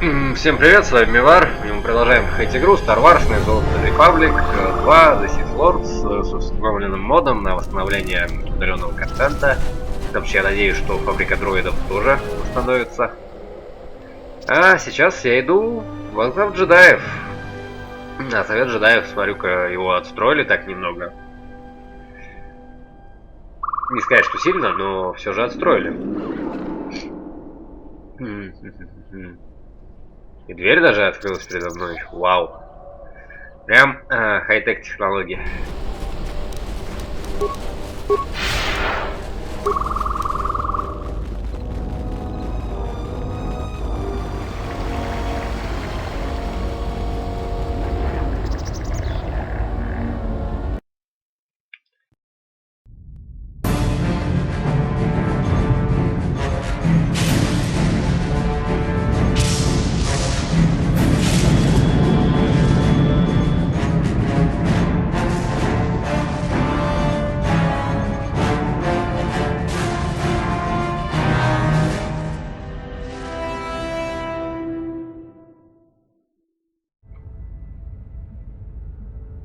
Всем привет, с вами Мивар, и мы продолжаем проходить игру Star Wars Republic 2 The TSLRCM с установленным модом на восстановление удаленного контента. Вообще, я надеюсь, что фабрика дроидов тоже восстановится. А сейчас я иду в Орден Джедаев. На Совет Джедаев, смотрю-ка, его отстроили так немного. Не сказать, что сильно, но все же отстроили. И дверь даже открылась передо мной. Вау. Прям хай-тек технологии.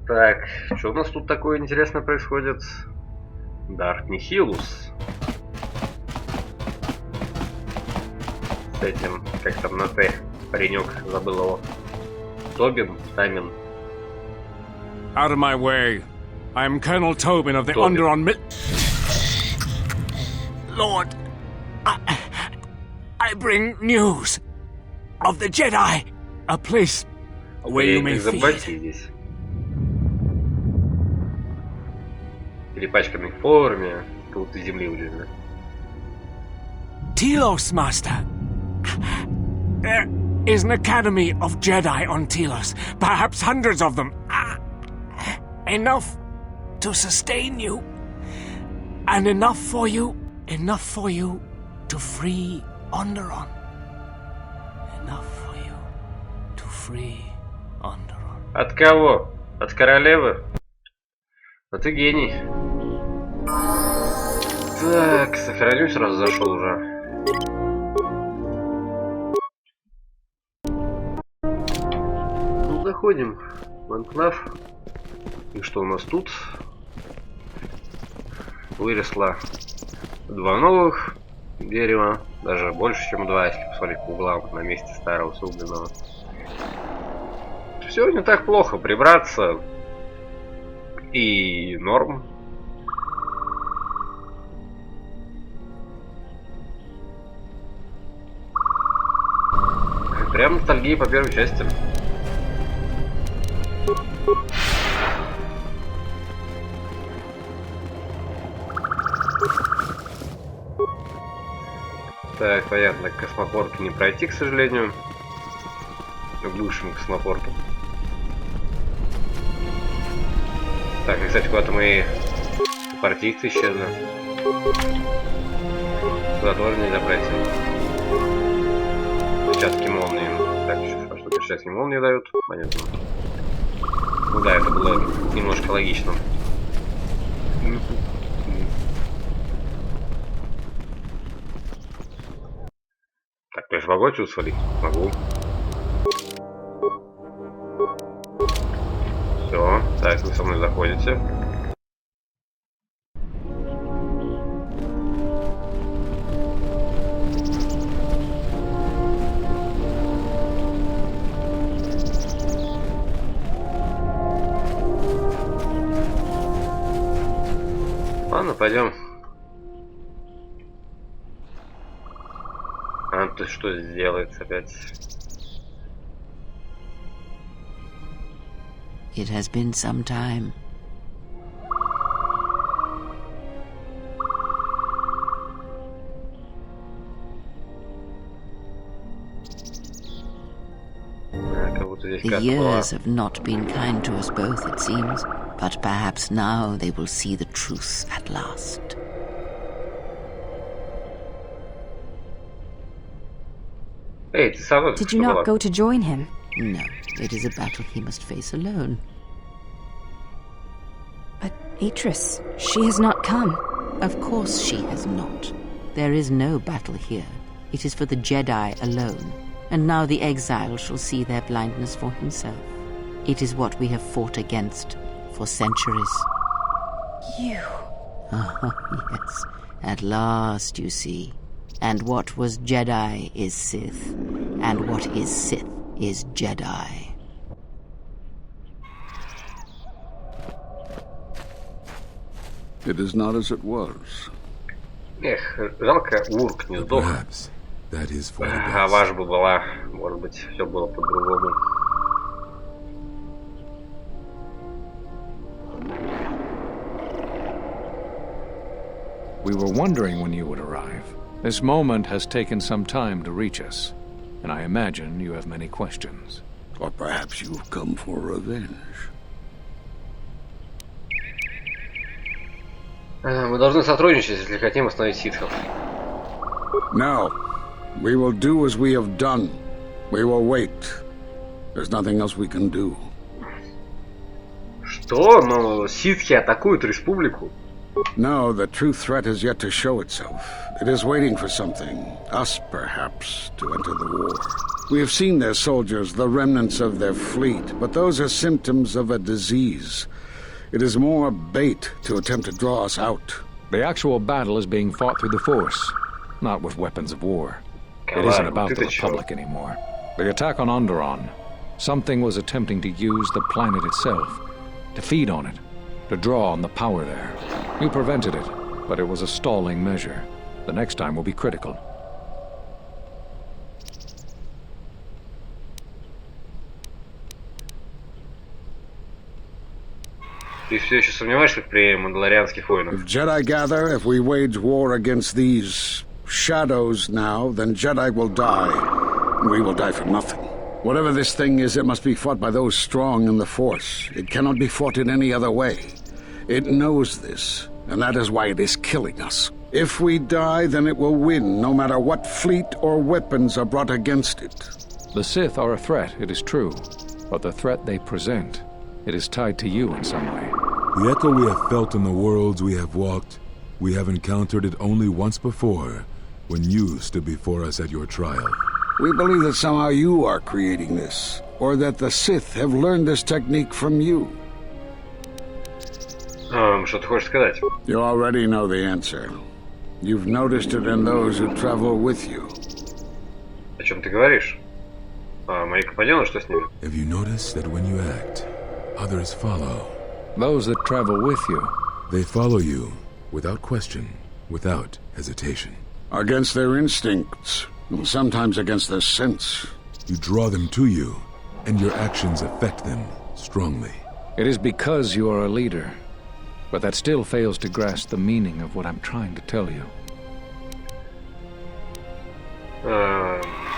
Так, что у нас тут такое интересное происходит? Дарт Нихилус. С этим, как там на Т, паренек, забыл его. Тобин, Тамин. Out of my way. I am Colonel Tobin of the Onderon Lord, I bring news of the Jedi, a place where you may feed. Перепачканный в форме, тут из земли вылезли. Telos, Master. There is an academy of Jedi on Telos, perhaps hundreds of them. Enough to sustain you, and enough for you to free Onderon. Enough for you to free Onderon. От кого? От королевы? А ты гений. Так, сохраню, сразу зашел уже. Ну, заходим в анклав. И что у нас тут? Выросло два новых дерева. Даже больше, чем два, если посмотреть по углам на месте старого срубленного. Все не так плохо. Прибраться и норм. Прям ностальгия по первой части. Так, понятно, к космопорту не пройти, к сожалению. К бывшему космопорту. Так, и, кстати, куда-то мои партийцы исчезли. Туда тоже нельзя пройти. Перчатки молнии. Так, а что перчатки молнии дают? Понятно. Ну да, это было немножко логично. Так, я же могу отсюда свалить? Могу. Все, так, вы со мной заходите. Ладно, пойдем. А ты что сделается опять? It has been some time. The years have not been kind to us both, it seems, but perhaps now they will see the truth at last. Hey, did you not go to join him? No, it is a battle he must face alone. But Atris, she has not come. Of course she has not. There is no battle here. It is for the Jedi alone. And now the exile shall see their blindness for himself. It is what we have fought against for centuries. You... Oh, yes. At last, you see. And what was Jedi is Sith. And what is Sith is Jedi. It is not as it was. Эх, жалко, Урк не сдох. А ваш бы была, может быть, все было по-другому. We were wondering when you would arrive. This moment has taken some time to reach us, and I imagine you have many questions. Or perhaps you've come for revenge. Мы должны сотрудничать, если хотим остановить ситхов. No. We will do as we have done. We will wait. There's nothing else we can do. Что? Но ситхи атакуют Республику? No, the true threat is yet to show itself. It is waiting for something, us perhaps, to enter the war. We have seen their soldiers, the remnants of their fleet, but those are symptoms of a disease. It is more bait to attempt to draw us out. The actual battle is being fought through the Force, not with weapons of war. It isn't about the Republic anymore. The attack on Onderon, something was attempting to use the planet itself, to feed on it, to draw on the power there. You prevented it, but it was a stalling measure. The next time will be critical. Ты все еще сомневаешься при мандалорианских войнах? If Jedi gather, if we wage war against these shadows now, then Jedi will die. And we will die for nothing. Whatever this thing is, it must be fought by those strong in the Force. It cannot be fought in any other way. It knows this, and that is why it is killing us. If we die, then it will win, no matter what fleet or weapons are brought against it. The Sith are a threat, it is true, but the threat they present, it is tied to you in some way. The echo we have felt in the worlds we have walked, we have encountered it only once before, when you stood before us at your trial. We believe that somehow you are creating this, or that the Sith have learned this technique from you. Что ты хочешь сказать? You already know the answer. You've noticed it in those who travel with you. О чем ты говоришь? Мои компаньоны, что с ними? Have you noticed that when you act, others follow? Those that travel with you. They follow you, without question, without hesitation. Against their instincts, and sometimes against their sense. You draw them to you, and your actions affect them strongly. It is because you are a leader, but that still fails to grasp the meaning of what I'm trying to tell you.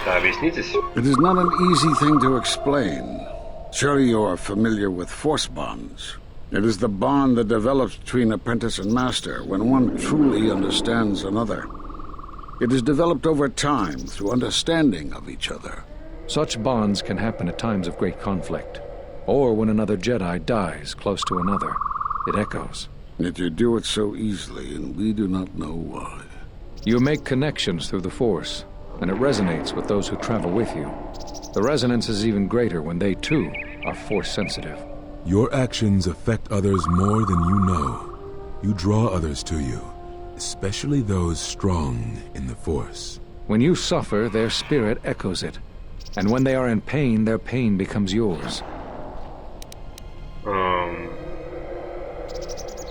Объяснитесь? It is not an easy thing to explain. Surely you are familiar with force bonds. It is the bond that develops between apprentice and master when one truly understands another. It is developed over time through understanding of each other. Such bonds can happen at times of great conflict, or when another Jedi dies close to another. It echoes. Yet you do it so easily, and we do not know why. You make connections through the Force, and it resonates with those who travel with you. The resonance is even greater when they, too, are Force-sensitive. Your actions affect others more than you know. You draw others to you, especially those strong in the Force. When you suffer, their spirit echoes it. And when they are in pain, their pain becomes yours.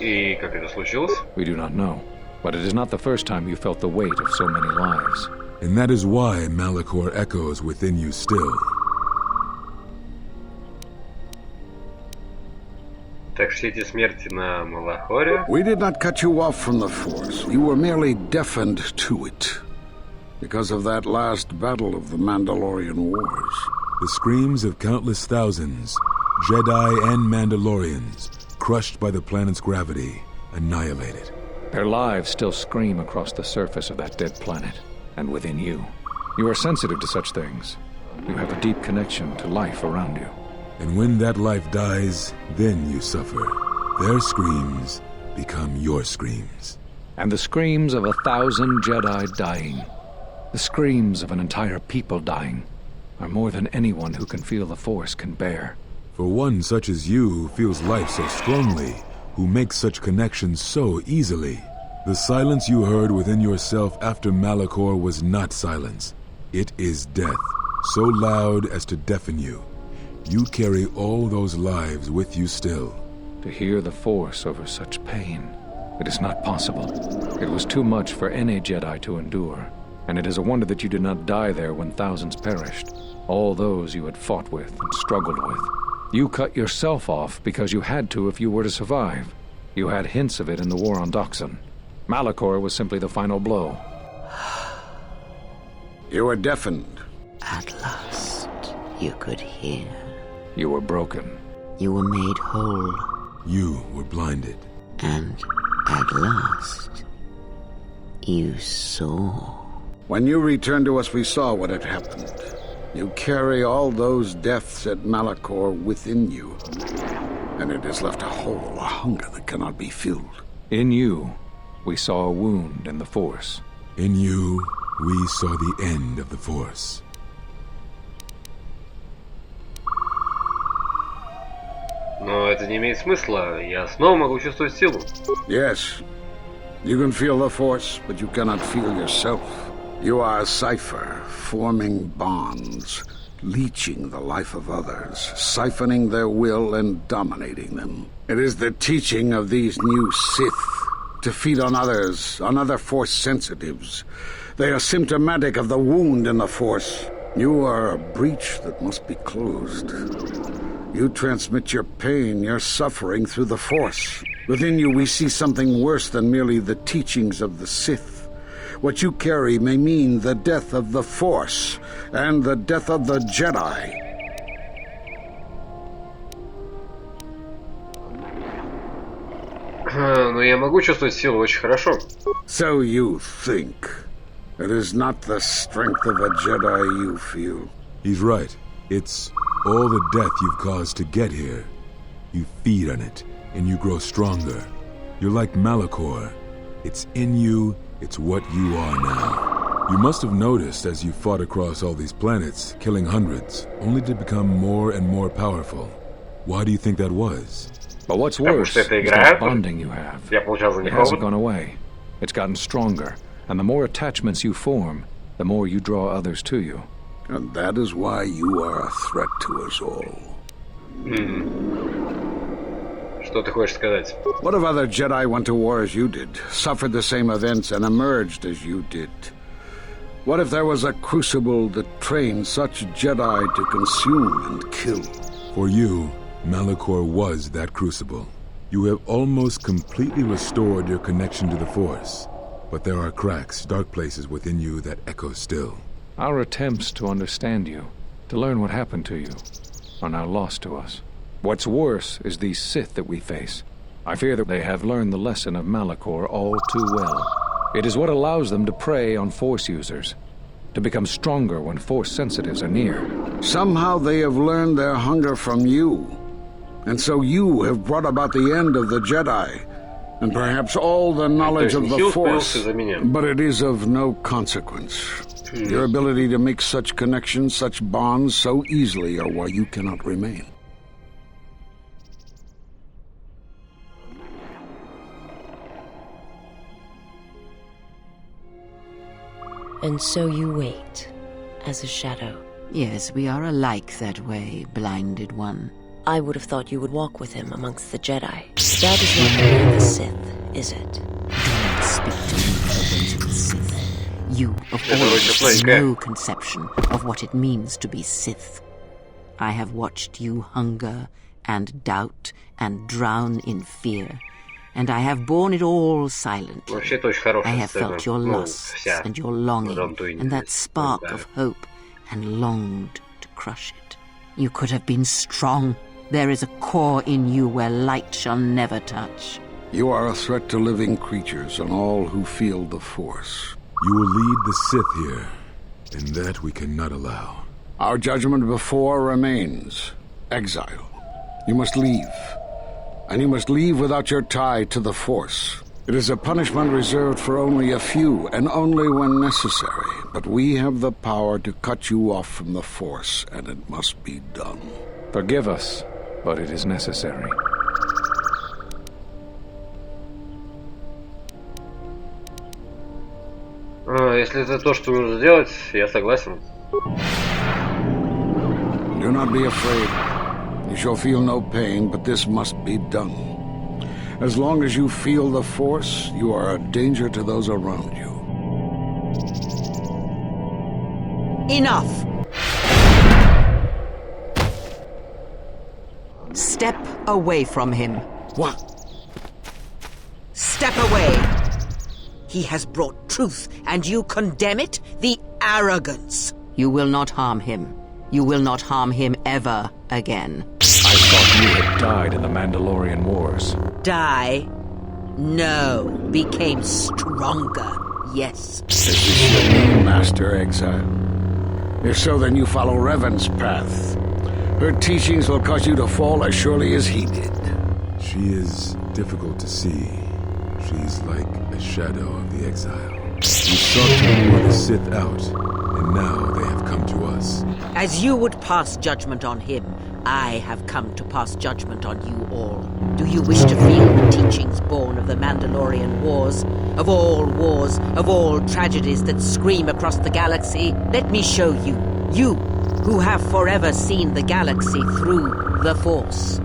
И как это случилось? We do not know, but it is not the first time you felt the weight of so many lives. And that is why Malachor echoes within you still. Так все эти смерти на Малахоре? We did not cut you off from the Force. You were merely deafened to it. Because of that last battle of the Mandalorian Wars. The screams of countless thousands, Jedi and Mandalorians, crushed by the planet's gravity, annihilated. Their lives still scream across the surface of that dead planet, and within you. You are sensitive to such things. You have a deep connection to life around you. And when that life dies, then you suffer. Their screams become your screams. And the screams of 1,000 Jedi dying. The screams of an entire people dying. are more than anyone who can feel the Force can bear. For one such as you who feels life so strongly, who makes such connections so easily, the silence you heard within yourself after Malachor was not silence. It is death, so loud as to deafen you. You carry all those lives with you still. To hear the Force over such pain, it is not possible. It was too much for any Jedi to endure, and it is a wonder that you did not die there when thousands perished, all those you had fought with and struggled with. You cut yourself off because you had to if you were to survive. You had hints of it in the war on Doxon. Malachor was simply the final blow. You were deafened. At last, you could hear. You were broken. You were made whole. You were blinded. And at last, you saw. When you returned to us, we saw what had happened. You carry all those deaths at Malachor within you. And it has left a hole, a hunger that cannot be filled. In you, we saw a wound in the Force. In you, we saw the end of the Force. Но это не имеет смысла. Я снова могу чувствовать силу. Yes, you can feel the Force, but you cannot feel yourself. You are a cipher, forming bonds, leeching the life of others, siphoning their will and dominating them. It is the teaching of these new Sith to feed on others, on other Force sensitives. They are symptomatic of the wound in the Force. You are a breach that must be closed. You transmit your pain, your suffering through the Force. Within you we see something worse than merely the teachings of the Sith. What you carry may mean the death of the Force and the death of the Jedi. Но я могу чувствовать силу очень хорошо. So you think. It is not the strength of a Jedi you feel. He's right. It's all the death you've caused to get here. You feed on it, and you grow stronger. You're like Malachor. It's in you, it's what you are now. You must have noticed as you fought across all these planets, killing hundreds, only to become more and more powerful. Why do you think that was? But what's worse is that bonding you have. It hasn't gone away. It's gotten stronger, and the more attachments you form, the more you draw others to you. And that is why you are a threat to us all. Что ты хочешь сказать? What if other Jedi went to war as you did, suffered the same events, and emerged as you did? What if there was a crucible that trained such Jedi to consume and kill? For you, Malachor was that crucible. You have almost completely restored your connection to the Force. But there are cracks, dark places within you that echo still. Our attempts to understand you, to learn what happened to you, are now lost to us. What's worse is these Sith that we face. I fear that they have learned the lesson of Malachor all too well. It is what allows them to prey on Force users, to become stronger when Force sensitives are near. Somehow they have learned their hunger from you. And so you have brought about the end of the Jedi, and perhaps all the knowledge of the Force, but it is of no consequence. Your ability to make such connections, such bonds so easily are why you cannot remain. And so you wait, as a shadow. Yes, we are alike that way, blinded one. I would have thought you would walk with him amongst the Jedi. That is not the way of the Sith, is it? Do not speak to me of the ways of the Sith. You, of all, have no conception of what it means to be Sith. I have watched you hunger and doubt and drown in fear, and I have borne it all silently. I have felt your lusts and your longing and that spark of hope and longed to crush it. You could have been strong. There is a core in you where light shall never touch. You are a threat to living creatures and all who feel the Force. You will lead the Sith here, and that we cannot allow. Our judgment before remains. Exile. You must leave. And you must leave without your tie to the Force. It is a punishment reserved for only a few, and only when necessary. But we have the power to cut you off from the Force, and it must be done. Forgive us, but it is necessary. Если это то, что нужно сделать, я согласен. Do not be afraid. You shall feel no pain, but this must be done. As long as you feel the Force, you are a danger to those around you. Enough! Step away from him. What? Step away! He has brought truth, and you condemn it? The arrogance! You will not harm him. You will not harm him ever again. I thought you had died in the Mandalorian Wars. Die? No. Became stronger, yes. Is this your new master, Exile? If so, then you follow Revan's path. Her teachings will cause you to fall as surely as he did. She is difficult to see. She's like a shadow of the Exile. We sought to lure the Sith out, and now they have come to us. As you would pass judgment on him, I have come to pass judgment on you all. Do you wish to feel the teachings born of the Mandalorian Wars? Of all tragedies that scream across the galaxy? Let me show you. You, who have forever seen the galaxy through the Force.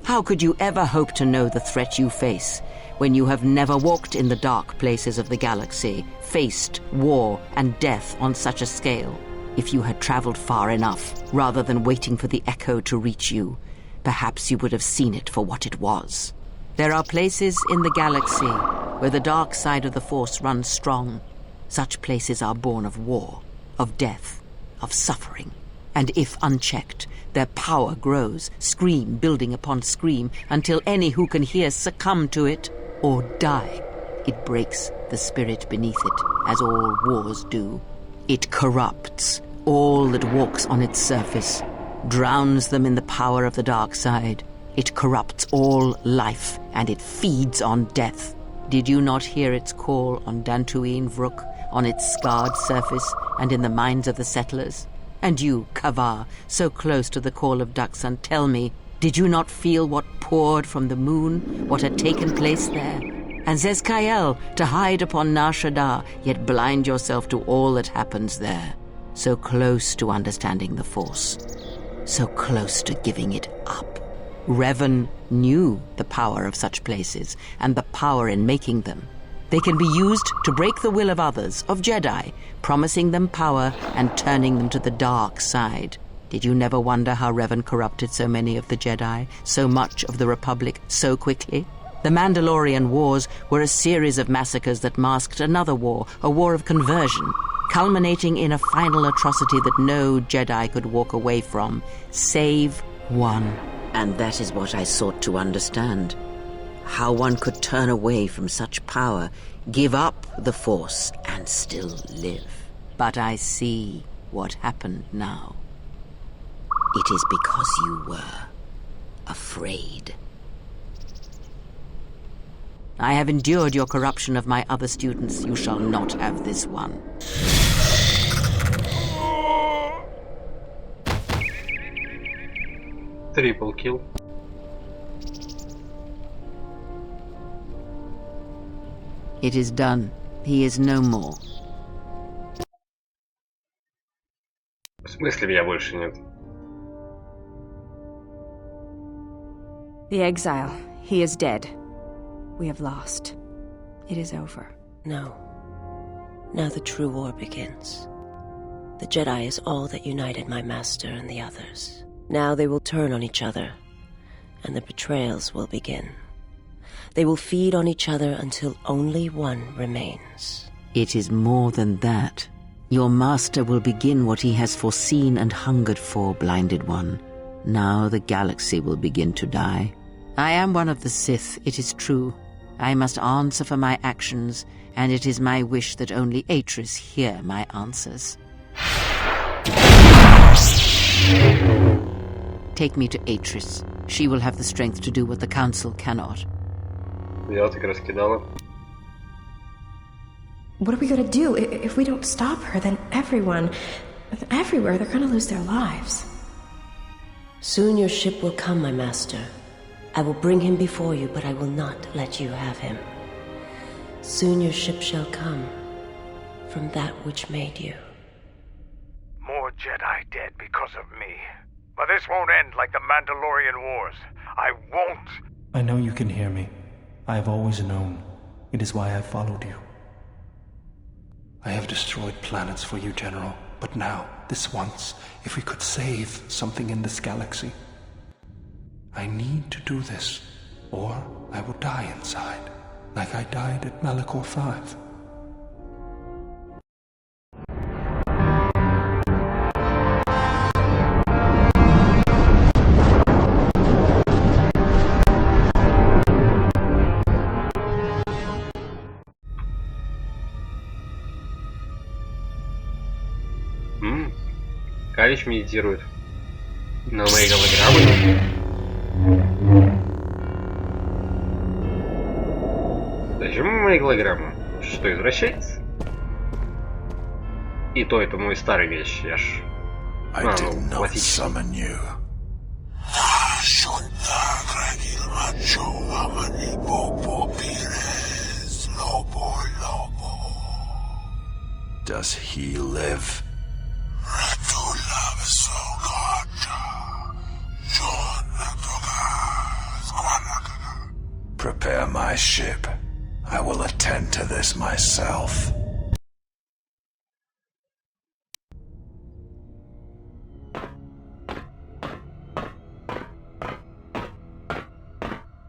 How could you ever hope to know the threat you face when you have never walked in the dark places of the galaxy, faced war and death on such a scale? If you had traveled far enough, rather than waiting for the echo to reach you, perhaps you would have seen it for what it was. There are places in the galaxy where the dark side of the Force runs strong. Such places are born of war, of death, of suffering. And if unchecked, their power grows, scream building upon scream, until any who can hear succumb to it or die. It breaks the spirit beneath it, as all wars do. It corrupts all that walks on its surface, drowns them in the power of the dark side. It corrupts all life, and it feeds on death. Did you not hear its call on Dantuin Vrook, on its scarred surface, and in the minds of the settlers? And you, Kavar, so close to the call of Daxan, tell me, did you not feel what poured from the moon, what had taken place there? And Zezkael, to hide upon Nar Shaddaa, yet blind yourself to all that happens there. So close to understanding the Force, so close to giving it up. Revan knew the power of such places, and the power in making them. They can be used to break the will of others, of Jedi, promising them power and turning them to the dark side. Did you never wonder how Revan corrupted so many of the Jedi, so much of the Republic, so quickly? The Mandalorian Wars were a series of massacres that masked another war, a war of conversion, culminating in a final atrocity that no Jedi could walk away from, save one. And that is what I sought to understand. How one could turn away from such power, give up the Force, and still live. But I see what happened now. It is because you were afraid. I have endured your corruption of my other students. You shall not have this one. Triple kill. It is done. He is no more. В смысле меня больше нет? The exile. He is dead. We have lost. It is over. No. Now the true war begins. The Jedi is all that united my master and the others. Now they will turn on each other, and the betrayals will begin. They will feed on each other until only one remains. It is more than that. Your master will begin what he has foreseen and hungered for, Blinded One. Now the galaxy will begin to die. I am one of the Sith, it is true. I must answer for my actions, and it is my wish that only Atris hear my answers. Take me to Atris. She will have the strength to do what the Council cannot. Я так раскидала. What are we gonna do? If we don't stop her, then everyone, everywhere, they're gonna lose their lives. Soon your ship will come, my master. I will bring him before you, but I will not let you have him. Soon your ship shall come from that which made you. More Jedi dead because of me. But this won't end like the Mandalorian Wars. I won't! I know you can hear me. I have always known. It is why I followed you. I have destroyed planets for you, General. But now, this once, if we could save something in this galaxy. I need to do this, or I will die inside, like I died at Malachor 5. Калич медитирует на моей голограммы. Зачем мои голограммы? Что, извращается? И то это мой старый вещь, я ж... классический. Does he live? Prepare my ship. I will attend to this myself.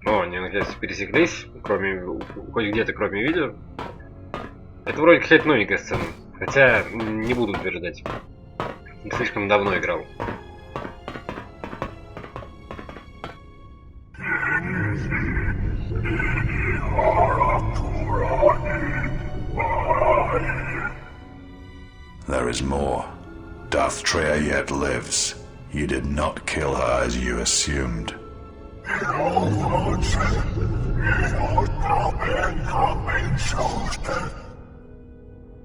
О, они наконец пересеклись, хоть где-то кроме видео. Это вроде какая-то новенькая сцена. Хотя не буду утверждать. Слишком давно играл. There is more. Darth Treya yet lives. You did not kill her as you assumed.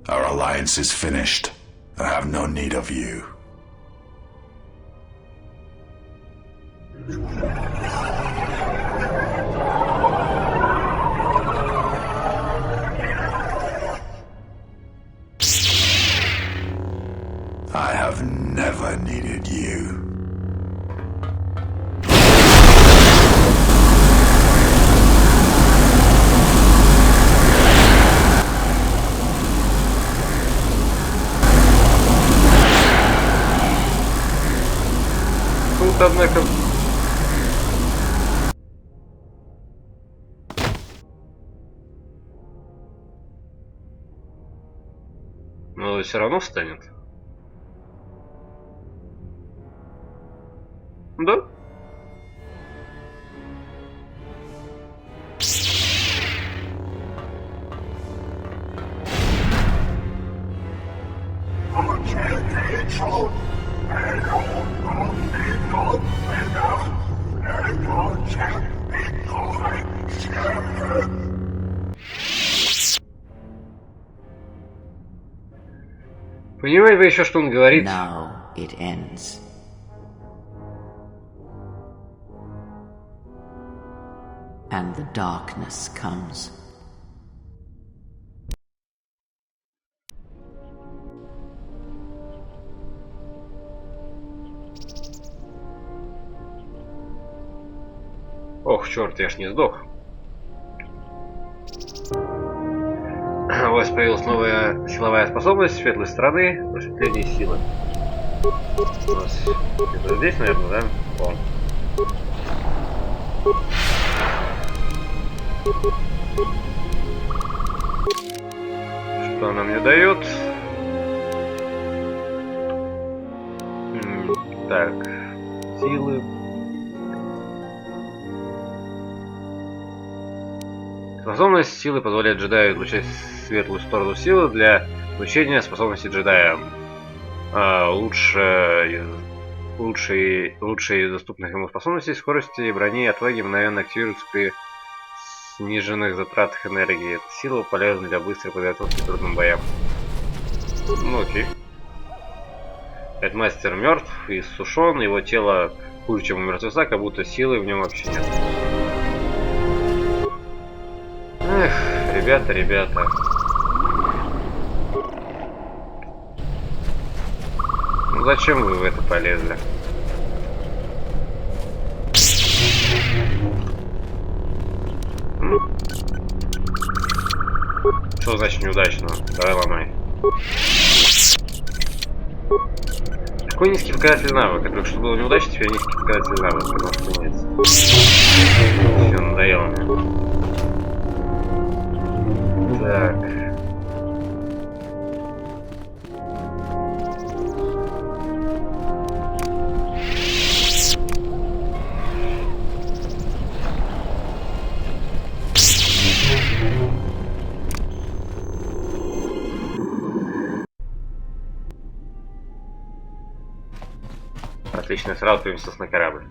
Our alliance is finished. I have no need of you. I have never needed you. Тут, однако... Но все равно встанет. Да? Понимаете вы еще, что он говорит? Now it ends. And the darkness comes. Ох, черт, я ж не сдох. У вас появилась новая силовая способность Светлой Стороны, просветление силы. У нас это здесь, наверное, да? О. Что она мне дает? Так, силы. Способность силы позволяет джедаю излучать светлую сторону силы для получения способности джедая. Лучше Лучшие из доступных ему способностей, скорости, брони и отваги мгновенно активируются при сниженных затратах энергии. Эта сила полезна для быстрой подготовки к трудным боям. Ну окей. Мастер мертв и иссушен, его тело хуже, чем у мертвеца, как будто силы в нем вообще нет. Эх, ребята. Ну зачем вы в это полезли? Что значит неудачно? Давай ломай. Какой низкий показатель навыка? Только что было неудачно, теперь низкий показатель навыка. Потому что нет. Все, надоело мне. Так. Отлично, сразу переместился на корабль.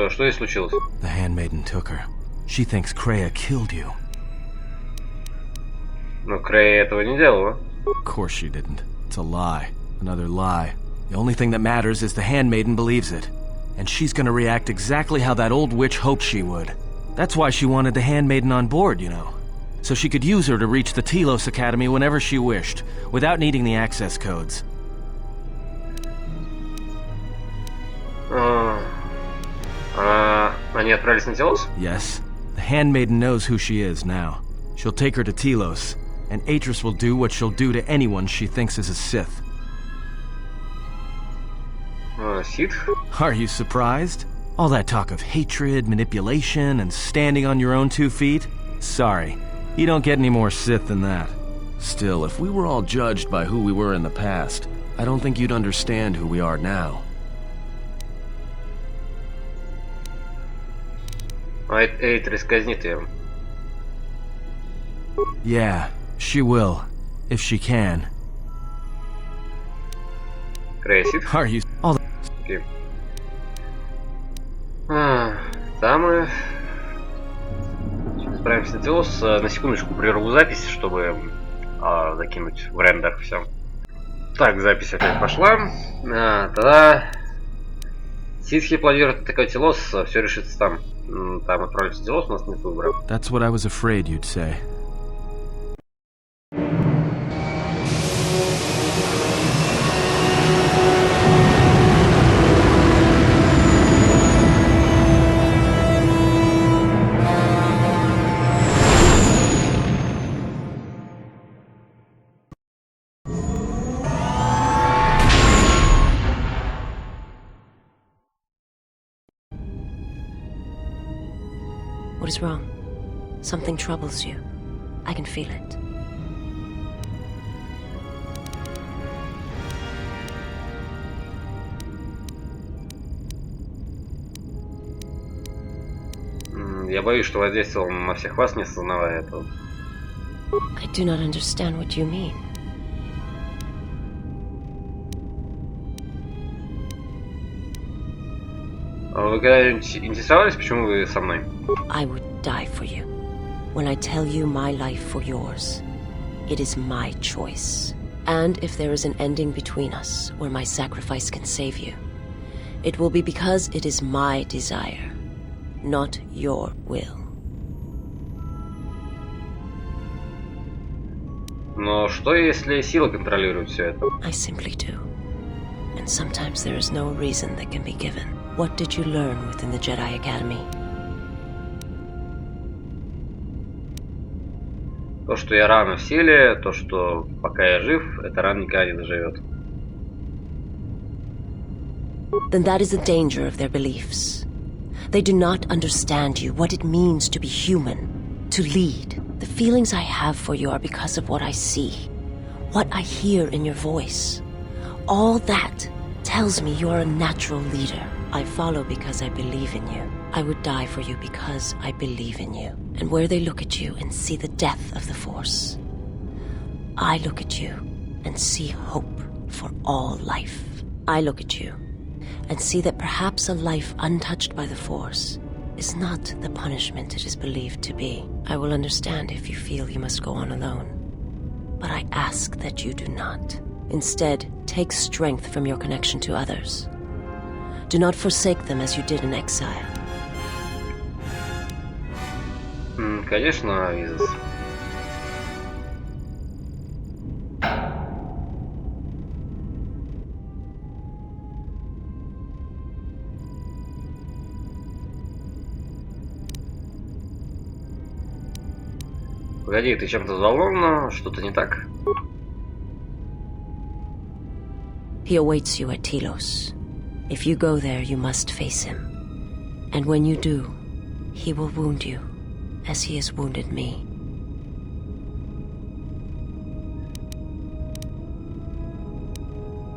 Что здесь случилось? The handmaiden took her. She thinks Kreia killed you. Но Kreia этого не делала. Of course she didn't. It's a lie. Another lie. The only thing that matters is the handmaiden believes it. And she's gonna react exactly how that old witch hoped she would. That's why she wanted the handmaiden on board, you know. So she could use her to reach the Telos Academy whenever she wished, without needing the access codes. Они отправились на Теlos? Yes. The handmaiden knows who she is now. She'll take her to Telos, and Atris will do what she'll do to anyone she thinks is a Sith. Sith? Are you surprised? All that talk of hatred, manipulation, and standing on your own 2 feet? Sorry, you don't get any more Sith than that. Still, if we were all judged by who we were in the past, I don't think you'd understand who we are now. Atris казнит ее. Yeah, she will, if she can. Kreia Sith? Are you all okay. Да, мы справимся на Теос. На секундочку прерву запись, чтобы закинуть в рендер все. Так, запись опять пошла. Тогда ситхи планируют атаковать Теос, все решится там. Там отправиться в Теос, у нас нет выбора. That's what I was afraid you'd say. What is wrong? Something troubles you. I can feel it. Я боюсь, что воздействовал на всех вас, не осознавая этого. I do not understand what you mean. Вы когда-нибудь интересовались, почему вы со мной? I would die for you. When I tell you my life for yours, it is my choice. And if there is an ending between us, where my sacrifice can save you, it will be because it is my desire, not your will. Но что, если сила контролирует все это? I simply do. And sometimes there is no reason that can be given. What did you learn within the Jedi Academy? То, что я рано в силе, то, что пока я жив, эта рана никогда не заживет. Then that is the danger of their beliefs. They do not understand you, what it means to be human, to lead. The feelings I have for you are because of what I see, what I hear in your voice. All that tells me you're a natural leader, I follow because I believe in you. I would die for you because I believe in you. And where they look at you and see the death of the Force, I look at you and see hope for all life. I look at you and see that perhaps a life untouched by the Force is not the punishment it is believed to be. I will understand if you feel you must go on alone. But I ask that you do not. Instead, take strength from your connection to others. Do not forsake them as you did in exile. Конечно, Визас. Погоди, ты чем-то взволнована? Что-то не так? He awaits you at Telos. If you go there, you must face him. And when you do, he will wound you, as he has wounded me.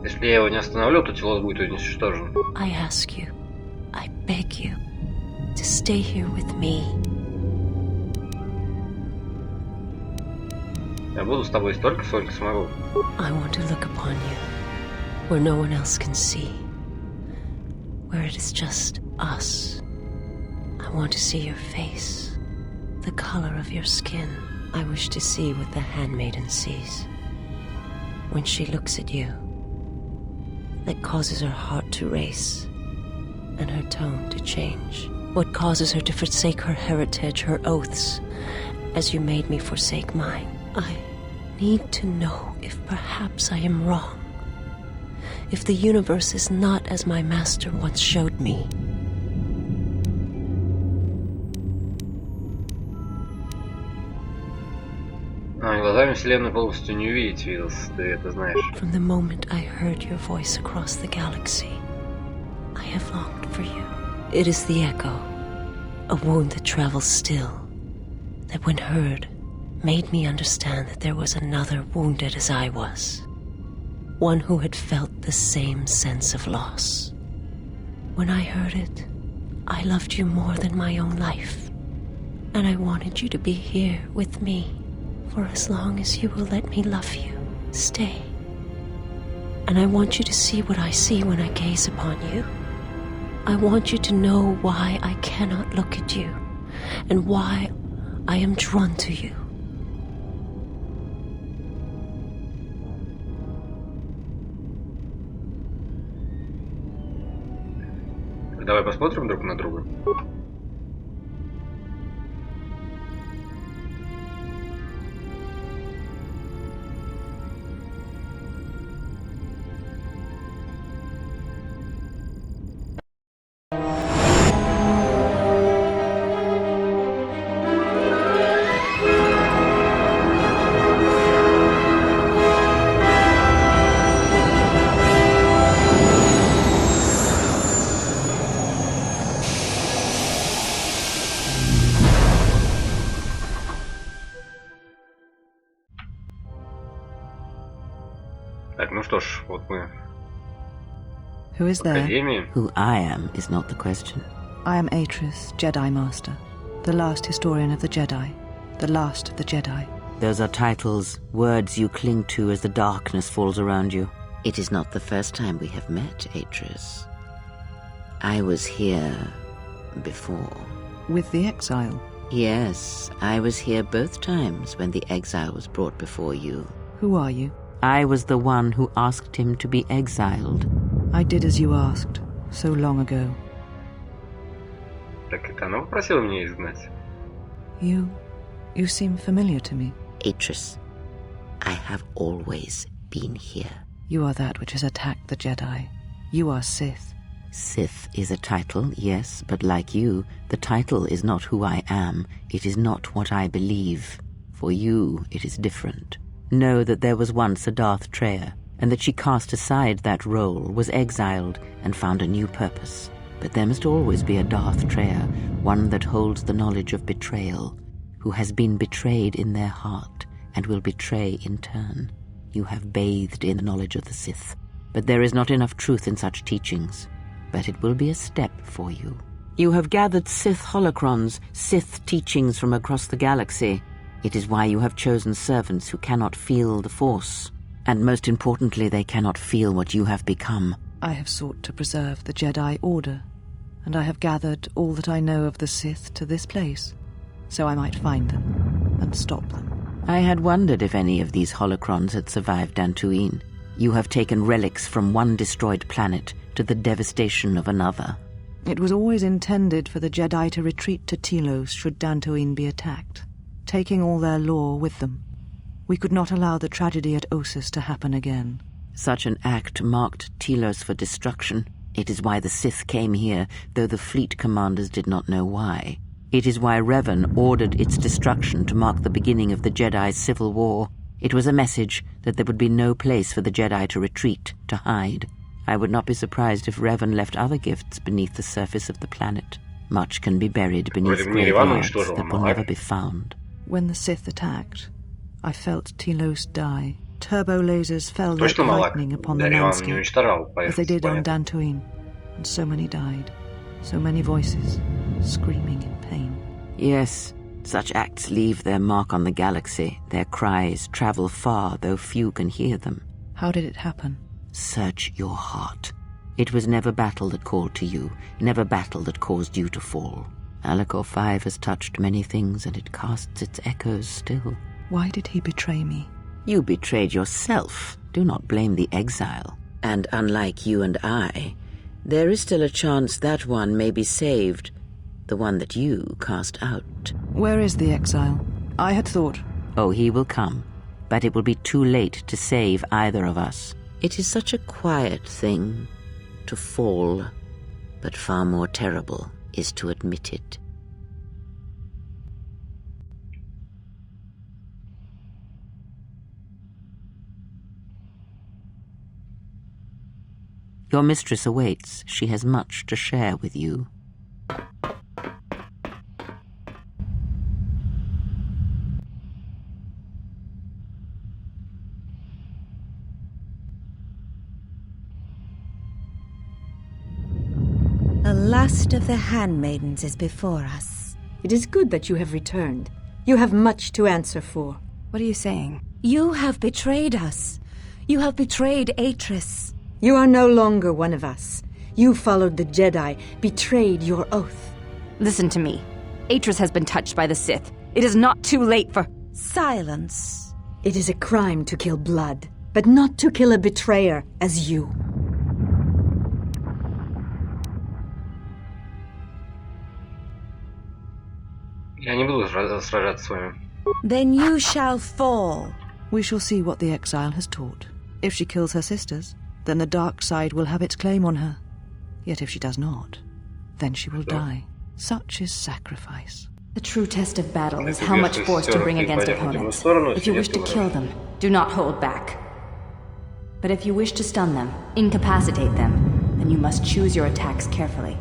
Если я его не остановлю, то Телос будет уничтожен. I ask you, I beg you, to stay here with me. Я буду с тобой столько, сколько смогу. I want to look upon you, where no one else can see. Where it is just us. I want to see your face, the color of your skin. I wish to see what the handmaiden sees when she looks at you, that causes her heart to race and her tone to change. What causes her to forsake her heritage, her oaths, as you made me forsake mine. I need to know if perhaps I am wrong. If the universe is not as my master once showed me. Глазами Вселенной полностью не увидеть, Визас, ты это знаешь. From the moment I heard your voice across the galaxy, I have longed for you. It is the echo, a wound that travels still, that when heard, made me understand that there was another wounded as I was. One who had felt the same sense of loss. When I heard it, I loved you more than my own life. And I wanted you to be here with me for as long as you will let me love you. Stay. And I want you to see what I see when I gaze upon you. I want you to know why I cannot look at you and why I am drawn to you. Давай посмотрим друг на друга. Так, ну что ж, вот мы. Who is there? Академии. Who I am is not the question. I am Atris, Jedi Master, the last historian of the Jedi, the last of the Jedi. Those are titles, words you cling to as the darkness falls around you. It is not the first time we have met, Atris. I was here before. With the exile? Yes, I was here both times when the exile was brought before you. Who are you? I was the one who asked him to be exiled. I did as you asked, so long ago. Так это она попросила меня изгнать. You seem familiar to me. Atris, I have always been here. You are that which has attacked the Jedi. You are Sith. Sith is a title, yes, but like you, the title is not who I am. It is not what I believe. For you, it is different. Know that there was once a Darth Treya, and that she cast aside that role, was exiled, and found a new purpose. But there must always be a Darth Treya, one that holds the knowledge of betrayal, who has been betrayed in their heart, and will betray in turn. You have bathed in the knowledge of the Sith, but there is not enough truth in such teachings. but it will be a step for you. You have gathered Sith holocrons, Sith teachings from across the galaxy. It is why you have chosen servants who cannot feel the Force. And most importantly, they cannot feel what you have become. I have sought to preserve the Jedi Order, and I have gathered all that I know of the Sith to this place, so I might find them and stop them. I had wondered if any of these holocrons had survived Dantuin. You have taken relics from one destroyed planet to the devastation of another. It was always intended for the Jedi to retreat to Telos should Dantooine be attacked, taking all their lore with them. We could not allow the tragedy at Ossus to happen again. Such an act marked Telos for destruction. It is why the Sith came here, though the fleet commanders did not know why. It is why Revan ordered its destruction to mark the beginning of the Jedi's civil war. It was a message that there would be no place for the Jedi to retreat, to hide. I would not be surprised if Revan left other gifts beneath the surface of the planet. Much can be buried beneath graveyards that will never be found. When the Sith attacked, I felt Telos die. Turbo lasers fell like lightning upon the landscape, as they did on Dantooine, and so many died. So many voices, screaming in pain. Yes, such acts leave their mark on the galaxy. Their cries travel far, though few can hear them. How did it happen? Search your heart. It was never battle that called to you, never battle that caused you to fall. Alacor 5 has touched many things, and it casts its echoes still. Why did he betray me? You betrayed yourself. Do not blame the exile. And unlike you and I, there is still a chance that one may be saved, the one that you cast out. Where is the exile? I had thought... Oh, he will come, but it will be too late to save either of us. It is such a quiet thing to fall, but far more terrible is to admit it. Your mistress awaits. She has much to share with you. The last of the handmaidens is before us. It is good that you have returned. You have much to answer for. What are you saying? You have betrayed us. You have betrayed Atris. You are no longer one of us. You followed the Jedi, betrayed your oath. Listen to me. Atris has been touched by the Sith. It is not too late for... Silence. It is a crime to kill blood, but not to kill a betrayer as you. Я не буду сражаться с вами. Then you shall fall. We shall see what the exile has taught. If she kills her sisters, then the dark side will have its claim on her. Yet if she does not, then she will die. Such is sacrifice. The true test of battle is how much force to bring against opponents. If you wish to kill them, do not hold back. But if you wish to stun them, incapacitate them, then you must choose your attacks carefully,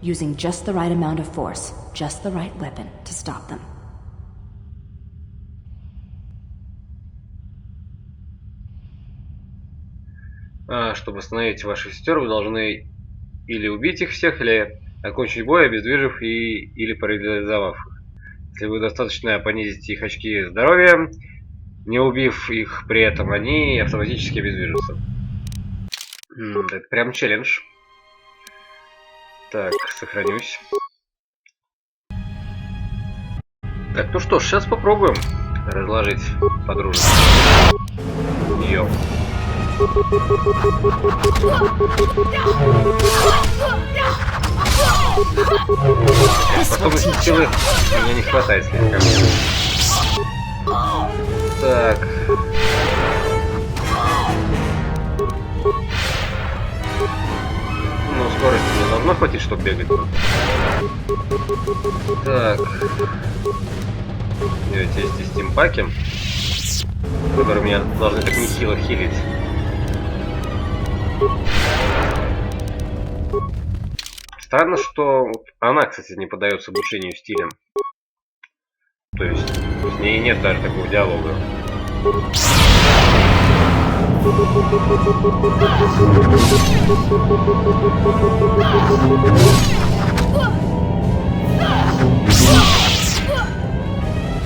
using just the right amount of force, just the right weapon to stop them. Чтобы остановить ваших сестер, вы должны или убить их всех, или окончить бой, обездвижив или парализовав их. Если вы достаточно понизите их очки здоровья, не убив их при этом, они автоматически обездвижатся. Это прям челлендж. Так, сохранюсь. Так, ну что ж, сейчас попробуем разложить подружек. Йоу. Способности силы мне не хватает слегка. Так. Ну, скорости не должно хватить, чтобы бегать. Так. У него есть и стимпаки, которые меня должны так нехило хилить. Странно, что она, кстати, не поддается обучению стилем. То есть с ней нет даже такого диалога.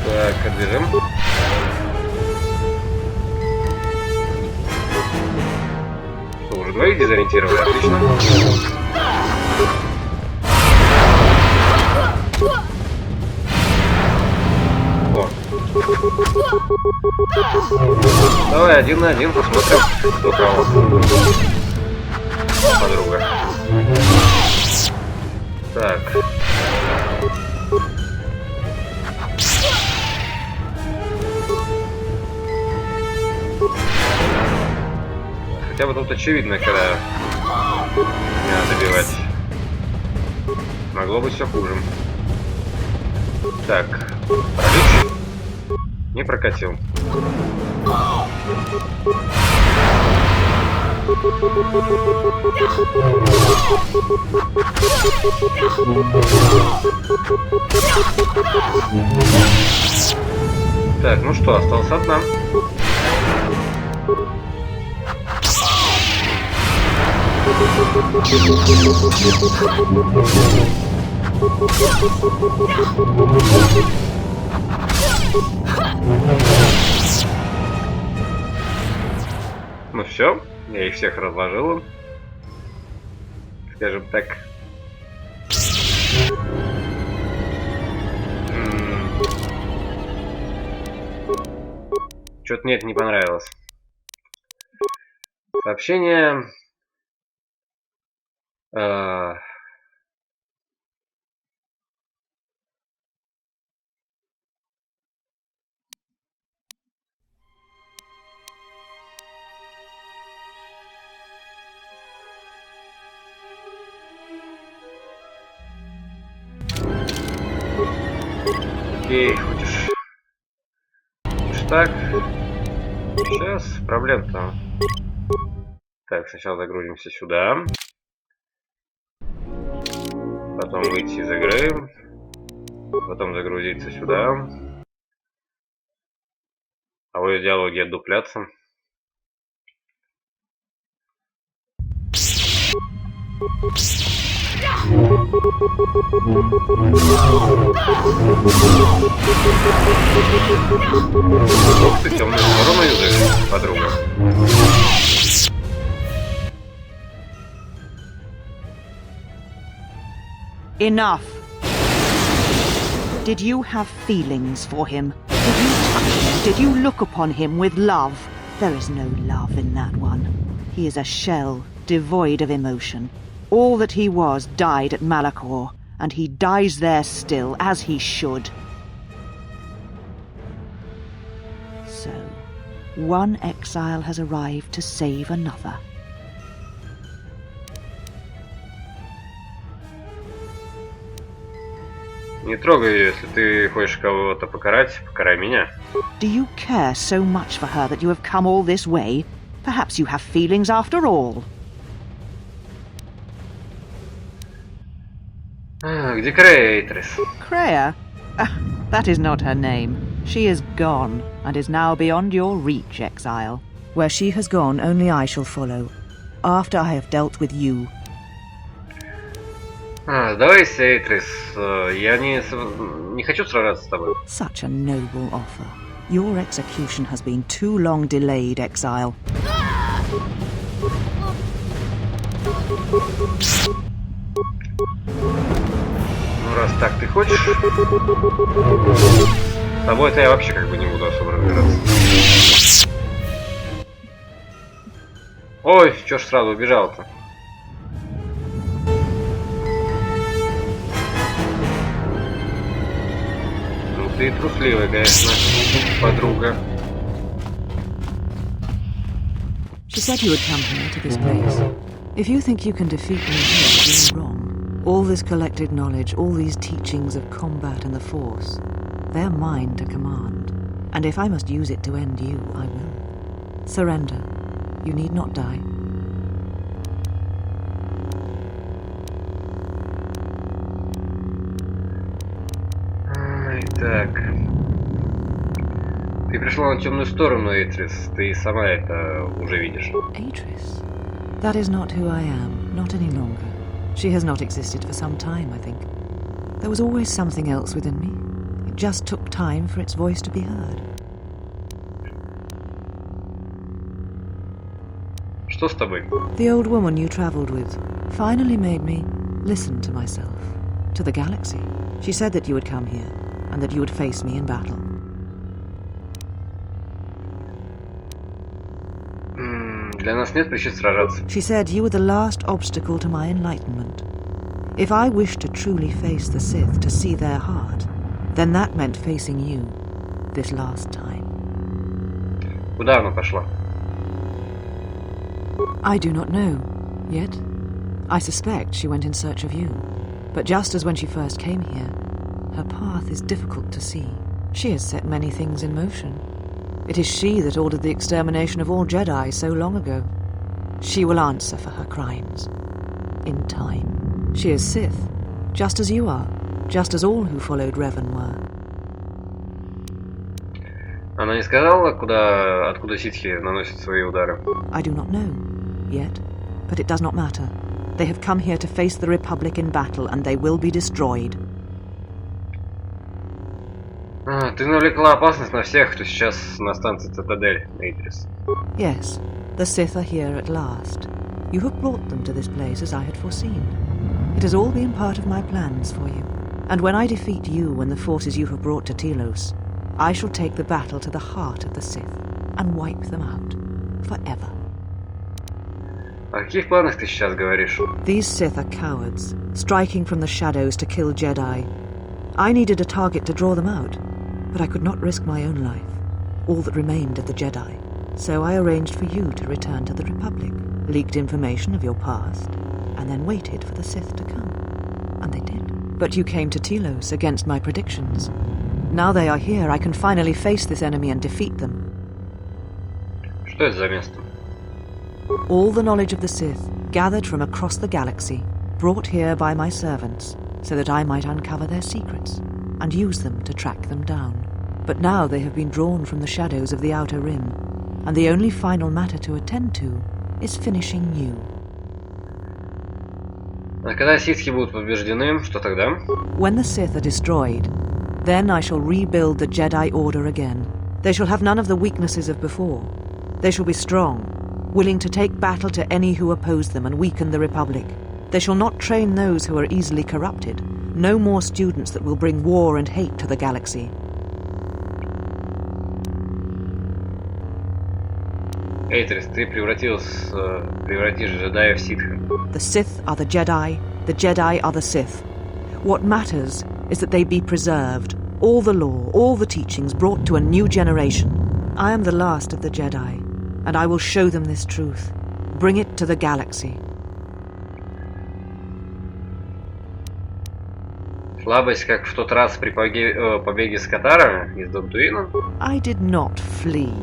Так, отбежим. Уже двоих дезориентировали, отлично. О. Давай 1 на 1 посмотрим, кто кого. Подруга. Так. Хотя бы тут очевидно, когда не надо добивать. Могло быть все хуже. Так, пролечь. Не прокатил. Так, ну что, осталась одна. Ну все, я их всех разложил. Скажем так. Что-то мне это не понравилось. Сообщение. Окей, хочешь так? Сейчас проблем-то. Так, сначала загрузимся сюда. Потом выйти из игры. Потом загрузиться сюда. А вы диалоги отдупляться. Ох ты, темную сторону язык, подруга. Enough. Did you have feelings for him? Did you touch him? Did you look upon him with love? There is no love in that one. He is a shell, devoid of emotion. All that he was died at Malachor, and he dies there still, as he should. So, one exile has arrived to save another. Не трогай ее, если ты хочешь кого-то покарать, покарай меня. Do you care so much for her that you have come all this way? Perhaps you have feelings after all. Где Крея, Эйтрис? Kreia? That is not her name. She is gone, and is now beyond your reach, exile. Where she has gone, only I shall follow, after I have dealt with you. Сдавайся, Эйтрис. Я не хочу сражаться с тобой. Such a noble offer. Your execution has been too long delayed, exile. Ну, раз так ты хочешь, с тобой-то я вообще как бы не буду особо разбираться. Ой, чё ж сразу убежал-то? Ну ты трусливая, конечно, подруга. She said you would come here to this place. If you think you can defeat me here, you're wrong. All this collected knowledge, all these teachings of combat and the Force, they're mine to command. And if I must use it to end you, I will. Surrender. You need not die. Так. Ты пришла на темную сторону, Эйтрис. Ты сама это уже видишь. Eitris? That is not who I am, not any longer. She has not existed for some time, I think. There was always something else within me. It just took time for its voice to be heard. Что с тобой? The old woman you traveled with finally made me listen to myself, to the galaxy. She said that you would come here, and that you would face me in battle. Для нас нет причин сражаться. She said you were the last obstacle to my enlightenment. If I wished to truly face the Sith, to see their heart, then that meant facing you, this last time. Куда она пошла? I do not know, yet. I suspect she went in search of you. But just as when she first came here, her path is difficult to see. She has set many things in motion. It is she that ordered the extermination of all Jedi so long ago. She will answer for her crimes. In time. She is Sith, just as you are, just as all who followed Revan were. Она не сказала, откуда ситхи наносят свои удары? I do not know, yet. But it does not matter. They have come here to face the Republic in battle, and they will be destroyed. Ты навлекла опасность на всех, кто сейчас на станции Цитадель, Эйтрис. Yes, the Sith are here at last. You have brought them to this place as I had foreseen. It has all been part of my plans for you. And when I defeat you and the forces you have brought to Telos, I shall take the battle to the heart of the Sith and wipe them out forever. О каких планах ты сейчас говоришь? These Sith are cowards, striking from the shadows to kill Jedi. I needed a target to draw them out, but I could not risk my own life, all that remained of the Jedi. So I arranged for you to return to the Republic, leaked information of your past, and then waited for the Sith to come. And they did. But you came to Telos against my predictions. Now they are here, I can finally face this enemy and defeat them. Что это за место? All the knowledge of the Sith, gathered from across the galaxy, brought here by my servants, so that I might uncover their secrets, and use them to track them down. But now they have been drawn from the shadows of the Outer Rim, and the only final matter to attend to is finishing you. А когда ситхи будут побеждены, что тогда? When the Sith are destroyed, then I shall rebuild the Jedi Order again. They shall have none of the weaknesses of before. They shall be strong, willing to take battle to any who oppose them and weaken the Republic. They shall not train those who are easily corrupted. No more students that will bring war and hate to the galaxy. Эйтрис, ты превратишь джедаев в ситха. The Sith are the Jedi are the Sith. What matters is that they be preserved, all the law, all the teachings brought to a new generation. I am the last of the Jedi, and I will show them this truth. Bring it to the galaxy. Слабость, как в тот раз при побеге с KotOR из Дантуина? I did not flee.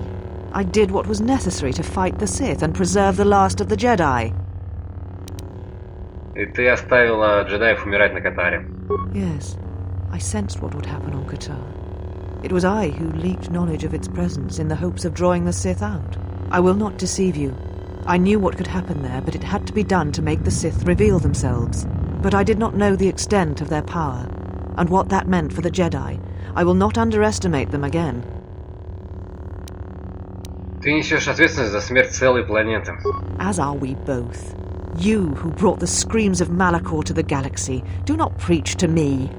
I did what was necessary to fight the Sith and preserve the last of the Jedi. И ты оставила джедаев умирать на KotOR? Yes, I sensed what would happen on KotOR. It was I who leaked knowledge of its presence in the hopes of drawing the Sith out. I will not deceive you. I knew what could happen there, but it had to be done to make the Sith reveal themselves. But I did not know the extent of their power, and what that meant for the Jedi. I will not underestimate them again. Ты несешь ответственность за смерть целой планеты. As are we both. You who brought the screams of Malachor to the galaxy, do not preach to me.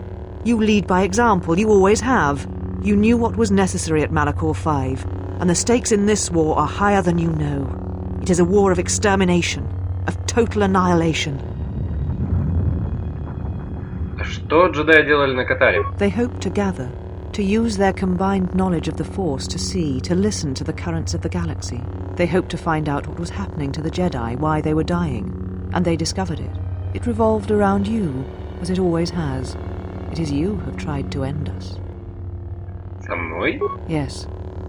You lead by example, you always have. You knew what was necessary at Malachor 5, and the stakes in this war are higher than you know. It is a war of extermination, of total annihilation. Что джедаи делали на KotOR? They hoped to gather, to use their combined knowledge of the Force to see, to listen to the currents of the galaxy. They hoped to find out what was happening to the Jedi, why they were dying, and they discovered it. It revolved around you, as it always has. It is you who have tried to end us. Со мной? Yes.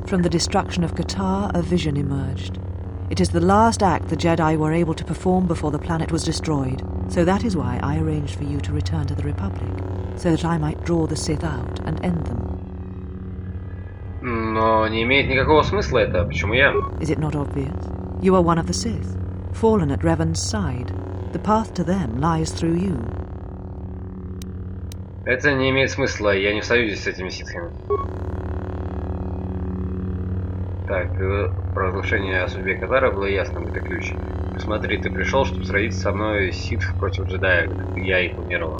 From the destruction of KotOR, a vision emerged. It is the last act the Jedi were able to perform before the planet was destroyed. So that is why I arranged for you to return to the Republic, so that I might draw the Sith out and end them. Но Но не имеет никакого смысла это. Почему я? Is it not obvious? You are one of the Sith, fallen at Revan's side. The path to them lies through you. Это не имеет смысла. Я не в союзе с этими ситхами. Так, провозглашение о судьбе KotOR было ясным, это ключ. Смотри, ты пришел, чтобы сразиться со мной ситх против джедаев, как я и планировал.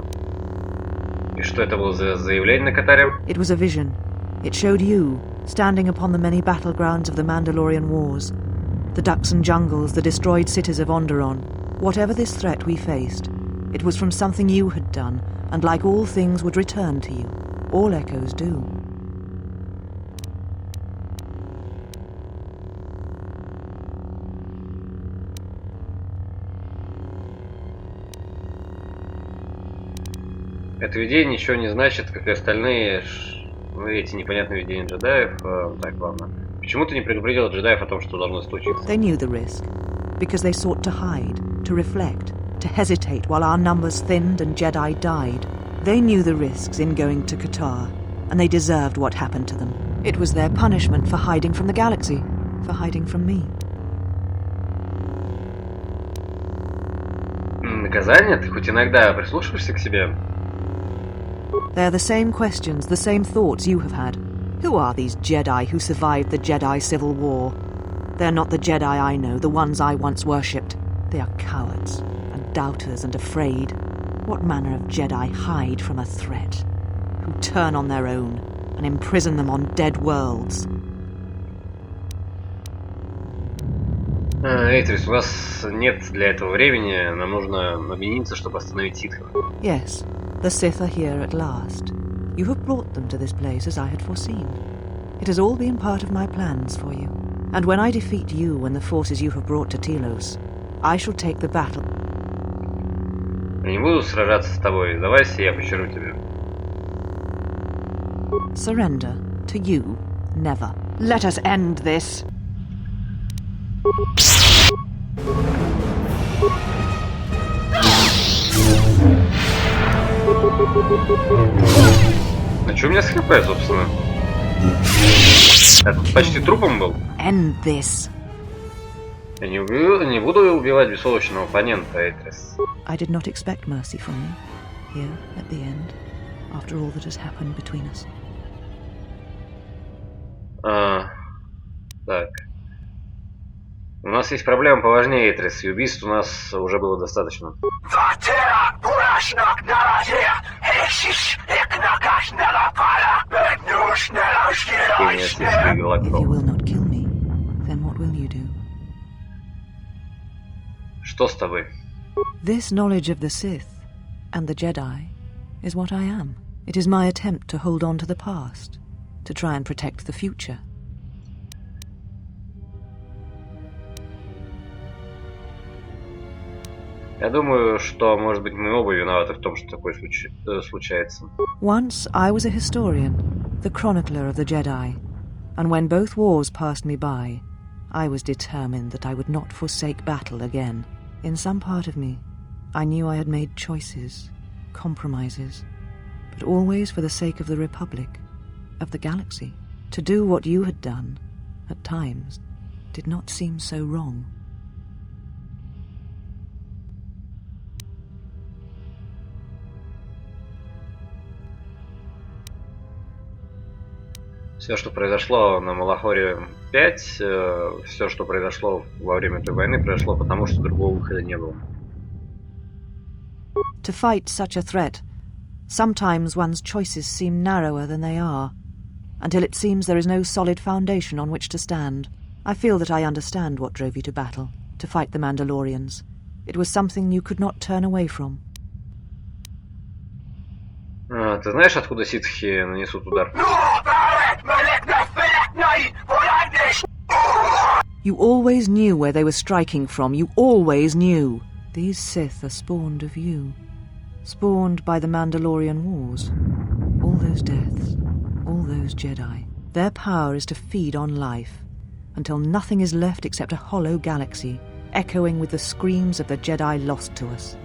И что это было за заявление на KotOR? It was a vision. It showed you, standing upon the many battlegrounds of the Mandalorian Wars. The ducks and jungles, the destroyed cities of Onderon. Whatever this threat we faced, it was from something you had done, and like all things would return to you. All echoes do. Это видение ничего не значит, как и остальные, эти непонятные видения джедаев. Так, ладно. Почему ты не предупредил джедаев о том, что должно случиться? They knew the risk, because they sought to hide, to reflect, to hesitate while our numbers thinned and Jedi died. They knew the risks in going to KotOR, and they deserved what happened to them. It was their punishment for hiding from the galaxy, for hiding from me. Наказание? Ты хоть иногда прислушиваешься к себе? They're the same questions, the same thoughts you have had. Who are these Jedi who survived the Jedi Civil War? They're not the Jedi I know, the ones I once worshipped. They are cowards, and doubters, and afraid. What manner of Jedi hide from a threat? Who turn on their own, and imprison them on dead worlds? Эйтрис, у вас нет для этого времени. Нам нужно объединиться, чтобы остановить ситхов. Yes. The Sith are here at last. You have brought them to this place as I had foreseen. It has all been part of my plans for you. And when I defeat you and the forces you have brought to Telos, I shall take the battle. Я не буду сражаться с тобой. Давайся, я пощажу тебя. Surrender to you? Never. Let us end this. А чё у меня с ХП, собственно? Я тут почти трупом был. End this. Я не буду убивать бессолочного оппонента, Эйтрис. I did not expect mercy from you here at the end, after all that has happened between us. Так. У нас есть проблема поважнее, Эйтрис, и убийств у нас уже было достаточно. Что с тобой? This knowledge of the Sith and the Jedi is what I am. It is my attempt to hold on to the past, to try and protect the future. Я думаю, что, может быть, мы оба виноваты в том, что такое случается. Once I was a historian, the chronicler of the Jedi, and when both wars passed me by, I was determined that I would not forsake battle again. In some part of me, I knew I had made choices, compromises, but always for the sake of the Republic, of the galaxy. To do what you had done, at times, did not seem so wrong. Все, что произошло на Малахоре 5, все, что произошло во время той войны, произошло потому, что другого выхода не было. To fight such a threat, sometimes one's choices seem narrower than they are, until it seems there is no solid foundation on which to stand. I feel that I understand what drove you to battle, to fight the Mandalorians. It was something you could not turn away from. Ты знаешь, откуда ситхи нанесут удар? You always knew where they were striking from. You always knew. These Sith are spawned of you. Spawned by the Mandalorian Wars. All those deaths. All those Jedi. Their power is to feed on life, until nothing is left except a hollow galaxy, echoing with the screams of the Jedi lost to us.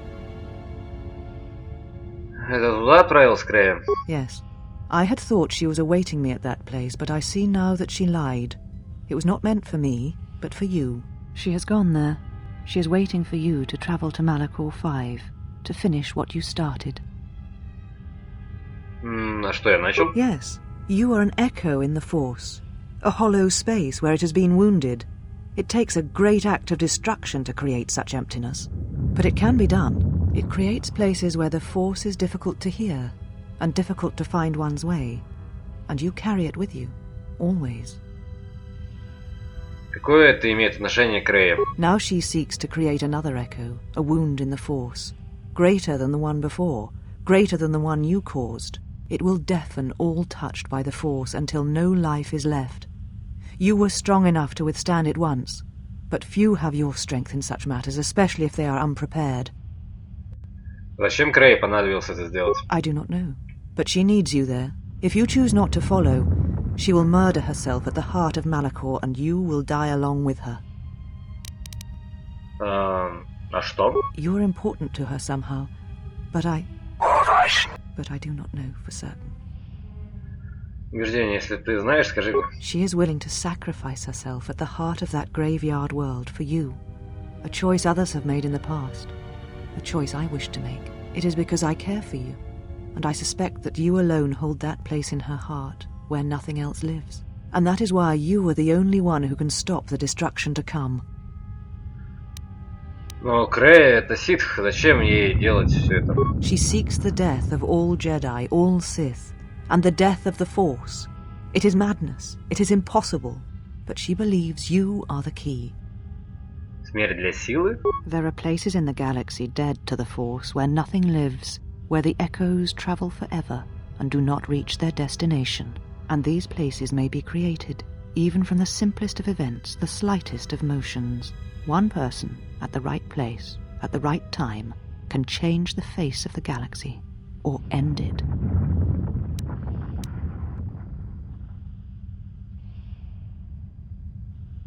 Это туда отправился Крейн? Yes. I had thought she was awaiting me at that place, but I see now that she lied. It was not meant for me, but for you. She has gone there. She is waiting for you to travel to Malachor 5, to finish what you started. А что я начал? Yes, you are an echo in the Force. A hollow space where it has been wounded. It takes a great act of destruction to create such emptiness. But it can be done. It creates places where the Force is difficult to hear, and difficult to find one's way. And you carry it with you, always. Какое это имеет отношение к Рее? Now she seeks to create another echo, a wound in the Force. Greater than the one before, greater than the one you caused. It will deafen all touched by the Force until no life is left. You were strong enough to withstand it once, but few have your strength in such matters, especially if they are unprepared. Зачем Крее понадобилось это сделать? I do not know, but she needs you there. If you choose not to follow, she will murder herself at the heart of Malachor, and you will die along with her. А что? You are important to her somehow, but I do not know for certain. Убеждение, если ты знаешь, скажи мне. She is willing to sacrifice herself at the heart of that graveyard world for you. A choice others have made in the past. A choice I wish to make. It is because I care for you, and I suspect that you alone hold that place in her heart where nothing else lives. And that is why you are the only one who can stop the destruction to come. Но Крее это ситх, зачем ей делать все это? She seeks the death of all Jedi, all Sith, and the death of the Force. It is madness, it is impossible, but she believes you are the key. Смерть для силы? There are places in the galaxy dead to the Force where nothing lives, where the echoes travel forever and do not reach their destination. And these places may be created, even from the simplest of events, the slightest of motions. One person, at the right place, at the right time, can change the face of the galaxy, or end it.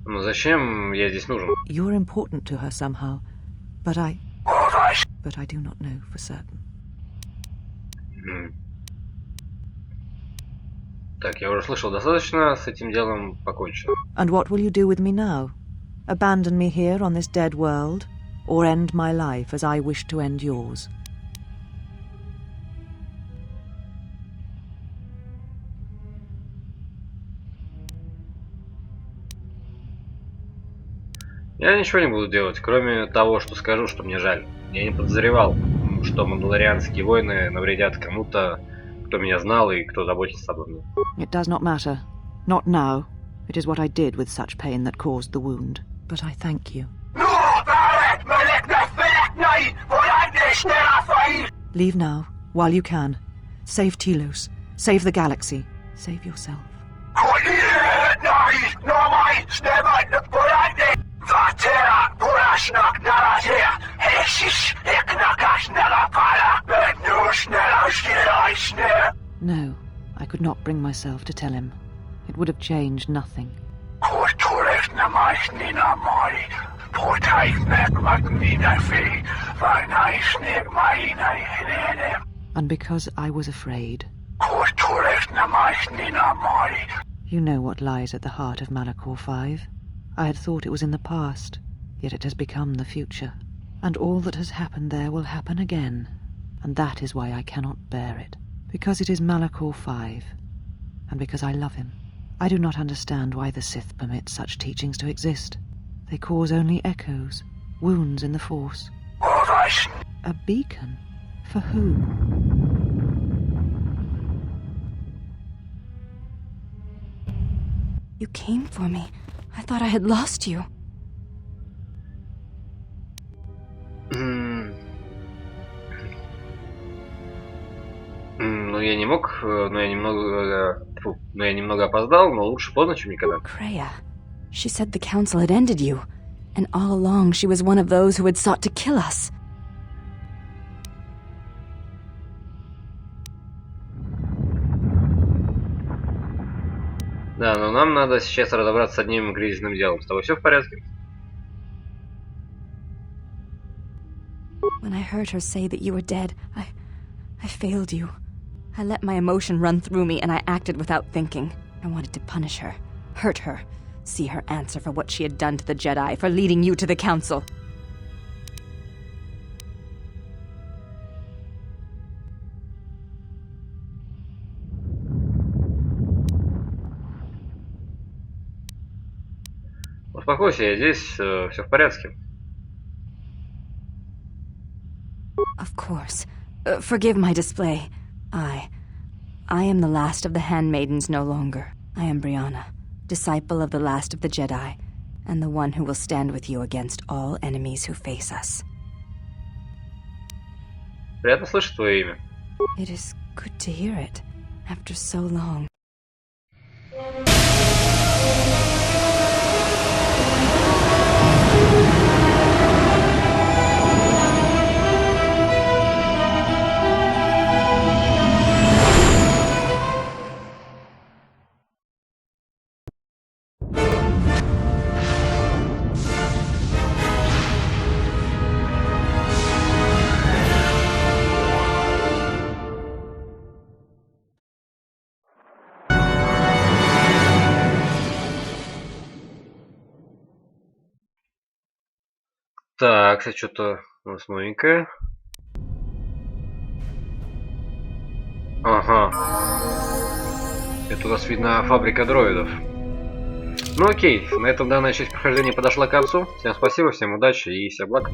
Но зачем я здесь нужен? You're important to her somehow, but I do not know for certain. Так, я уже слышал достаточно, с этим делом покончено. And what will you do with me now? Abandon me here on this dead world, or end my life as I wish to end yours? Я ничего не буду делать, кроме того, что скажу, что мне жаль. Я не подозревал, что мандалорианские войны навредят кому-то, кто меня знал и кто заботится обо мне. It does not matter. Not now. It is what I did with such pain that caused the wound. But I thank you. Leave now, while you can. Save Telos. Save the galaxy. Save yourself. No, I could not bring myself to tell him. It would have changed nothing. And because I was afraid. You know what lies at the heart of Malachor 5. I had thought it was in the past, yet it has become the future. And all that has happened there will happen again. And that is why I cannot bear it. Because it is Malachor 5. And because I love him. I do not understand why the Sith permit such teachings to exist. They cause only echoes, wounds in the Force. A beacon? For who? You came for me. I thought I had lost you. Ну, я не мог, но я немного опоздал, но лучше поздно, чем никогда. Kreia. She said the council had ended you, and all along she was one of those who had sought to kill us. Да, но нам надо сейчас разобраться с одним кризисным делом. С тобой все в порядке? When I heard her say that you were dead, I failed you. I let my emotion run through me and I acted without thinking. I wanted to punish her, hurt her, see her answer for what she had done to the Jedi, for leading you to the Council. Успокойся, я здесь, все в порядке. Of course. Forgive my display. I am the last of the handmaidens no longer. I am Brianna, disciple of the last of the Jedi, and the one who will stand with you against all enemies who face us. Приятно слышать твое имя. It is good to hear it, after so long. Так, что-то у нас новенькое. Ага. Это у нас видно фабрика дроидов. Ну окей, на этом данная часть прохождения подошла к концу. Всем спасибо, всем удачи и всем благ.